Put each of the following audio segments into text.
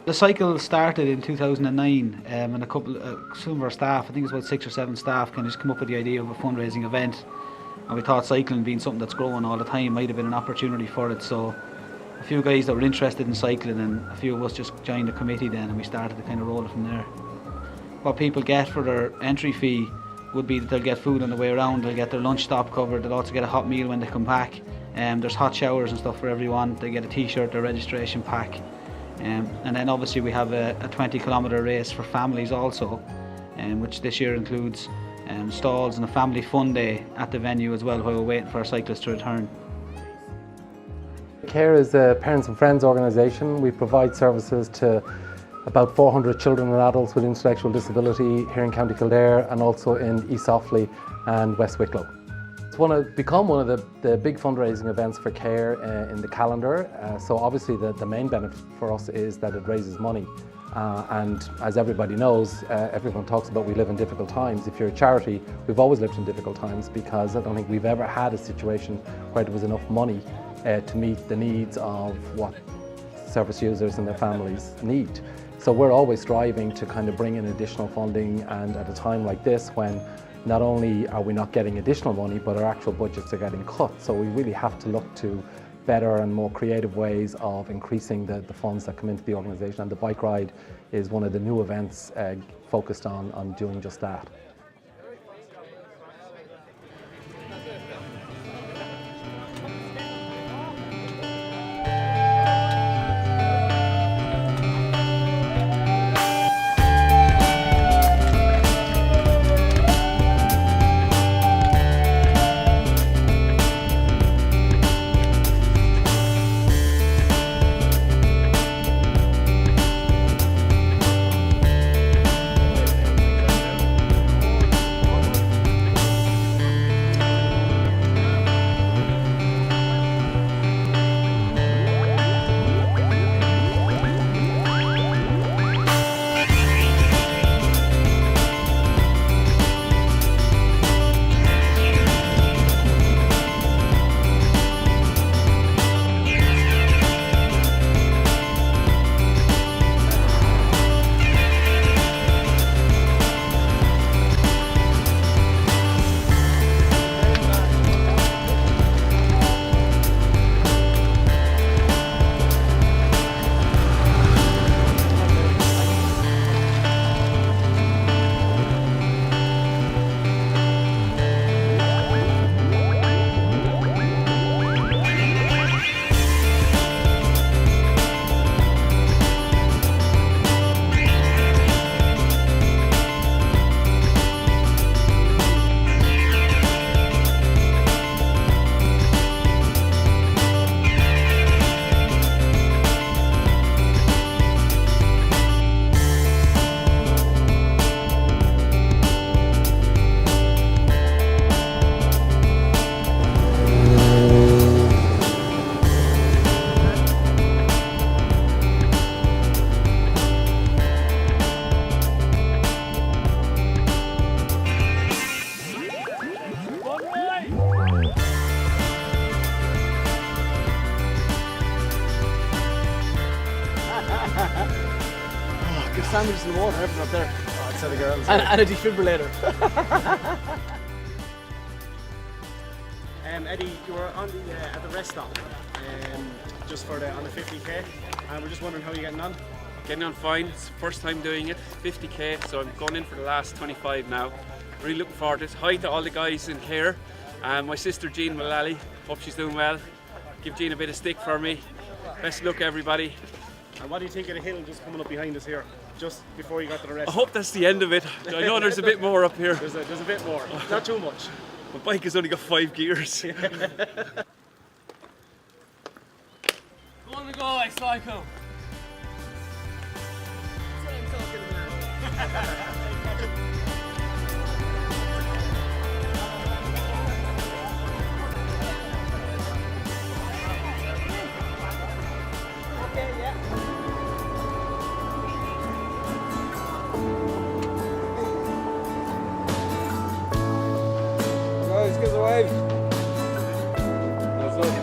The cycle started in 2009 and some of our staff, I think it's about 6 or 7 staff, kind of just come up with the idea of a fundraising event, and we thought cycling being something that's growing all the time might have been an opportunity for it. So a few guys that were interested in cycling and a few of us just joined the committee then, and we started to kind of roll it from there. What people get for their entry fee would be that they'll get food on the way around, they'll get their lunch stop covered, they'll also get a hot meal when they come back. There's hot showers and stuff for everyone, they get a t-shirt, their registration pack. And then obviously we have a 20-kilometre race for families also, which this year includes stalls and a family fun day at the venue as well while we're waiting for our cyclists to return. KARE is a parents and friends organisation. We provide services to about 400 children and adults with intellectual disability here in County Kildare and also in East Offaly and West Wicklow. It's become one of the big fundraising events for KARE in the calendar. So obviously the main benefit for us is that it raises money. And as everybody knows, everyone talks about we live in difficult times. If you're a charity, we've always lived in difficult times because I don't think we've ever had a situation where there was enough money to meet the needs of what service users and their families need. So we're always striving to kind of bring in additional funding, and at a time like this when not only are we not getting additional money, but our actual budgets are getting cut. So we really have to look to better and more creative ways of increasing the funds that come into the organisation, and the bike ride is one of the new events focused on doing just that. Good sandwiches in the water, everything up there. Oh, I'd say the girls. And a defibrillator. Eddie, you were on at the rest stop just on the 50k, and we're just wondering how you're getting on. Getting on fine. It's the first time doing it, 50k, so I'm going in for the last 25 now. Really looking forward to it. Hi to all the guys in KARE. My sister Jean Mullally, hope she's doing well. Give Jean a bit of stick for me. Best of luck everybody. And what do you think of the hill just coming up behind us here, just before you got to the rest? I hope that's the end of it. I know there's a bit more up here. There's a bit more, not too much. My bike has only got 5 gears. Go on the go, I cycle. That's what I'm talking about. Guys, give us a wave. That's it.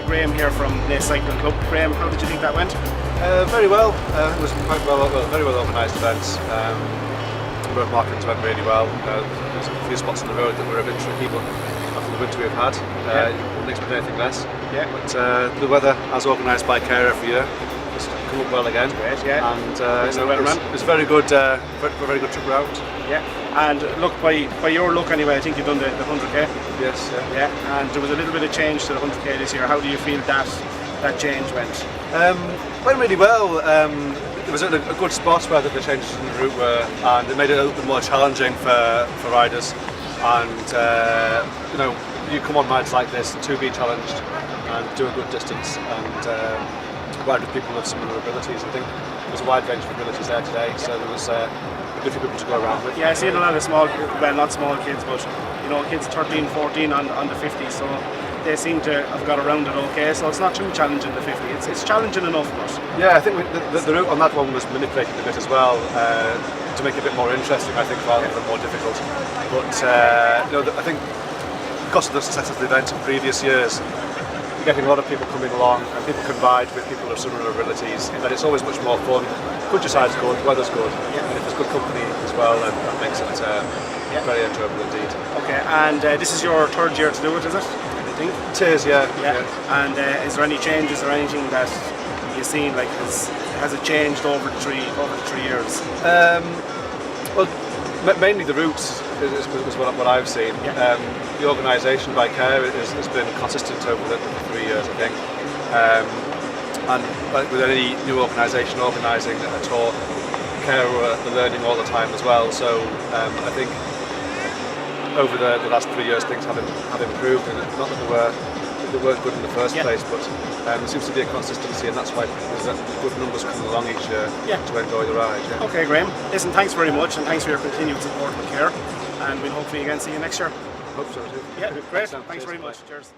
Graham here from the Cycling Club. Graham, how did you think that went? Very well. It was quite very well organised event. Road markings went really well. There's a few spots on the road that were a bit tricky, but after the winter we've had, you wouldn't expect anything less. Yeah. But the weather, as organised by KARE every year, has come up well again. Great, yeah. And It's it's a very good, very good trip round. Yeah. And look, by your look anyway, I think you've done the 100k. Yes. Yeah. And there was a little bit of change to the 100k this year. How do you feel that change went? Went really well. It was at a good spot where the changes in the route were, and it made it a little bit more challenging for riders. And you come on rides like this to be challenged and do a good distance and ride with people with similar abilities. I think there's a wide range of abilities there today, so there was a good few people to go around with. Yeah, I seen a lot of not small kids, but kids 13, 14 on the 50, so they seem to have got around it okay, so it's not too challenging the 50. It's challenging enough, but yeah, I think the route on that one was manipulated a bit as well to make it a bit more interesting, I think, rather than more difficult. But I think because of the success of the event in previous years, you're getting a lot of people coming along, and people can ride with people of similar abilities, and it's always much more fun. Countryside's good, weather's good, and if there's good company as well, then that makes it very enjoyable indeed. Okay, and this is your third year to do it, is it? It is, yeah. And is there any changes or anything that you've seen, like has it changed over the 3 years? Well, mainly the routes is what I've seen. Yeah. The organisation by KARE has been consistent over the 3 years, I think. And like with any new organisation organising a tour, KARE are learning all the time as well. So I think over the last 3 years things have improved, and not that they weren't good in the first place, but there seems to be a consistency, and that's why there's good numbers coming along each year to enjoy the ride. Yeah. Okay, Graham. Listen, thanks very much, and thanks for your continued support with KARE, and we'll hopefully again see you next year. Hope so too. Yeah, great. Thanks very much. Cheers.